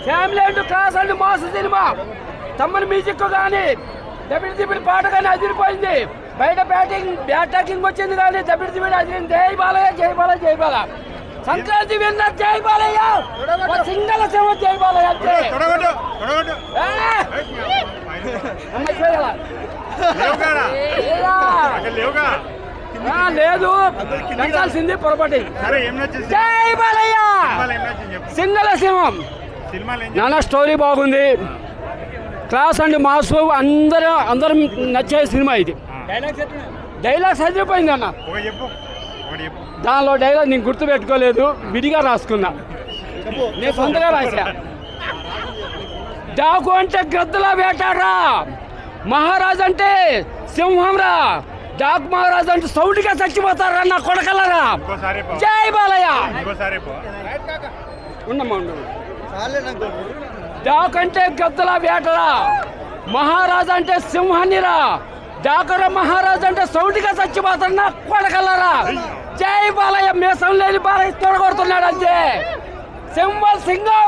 Family and class and mass cinema. తమ్మని music కానీ దబిడి పాట కానీ అదిరిపోయింది. బయట బ్యాటింగ్ వచ్చింది కానీ దబిడి అదిరింది. జై బాలయ్య, జై బాలయ్య, జై బాలయ్య. సంక్రాంతి విన్నర్ జై బాలయ్య. సింగల్ సేవ జై బాలయ్య అంతే. లేదు నచ్చాల్సింది పొరపాటి. జై బాలయ్య సింగల్ సింహం. నానా స్టోరీ బాగుంది, క్లాస్ అండ్ మాస్ అందరూ నచ్చే సినిమా ఇది. డైలాగ్స్ అదిరిపోయింది అన్న. దానిలో డైలాగ్ నేను గుర్తు పెట్టుకోలేదు, విడిగా రాసుకున్నా, నేను సొంతగా రాసా. డాకు అంటే గద్దలా వేటారా, మహారాజ్ అంటే సింహం రా, డాక్ మహారాజ్ అంటే సౌండ్గా చచ్చిపోతారా నా కొడకలరా. జై బాలయ్య. ఉండమ్మా డాక్ అంటే గద్దలా వేటరా, మహారాజ్ అంటే సింహాన్నిరా, డాకర మహారాజ్ అంటే సౌండ్గా చచ్చిపోతారు నా కొడకలరా. జై బాలయ్య. మేసం లేని బాలయ్య తొడగొడుతున్నాడు అంతే. సింహం సింగం.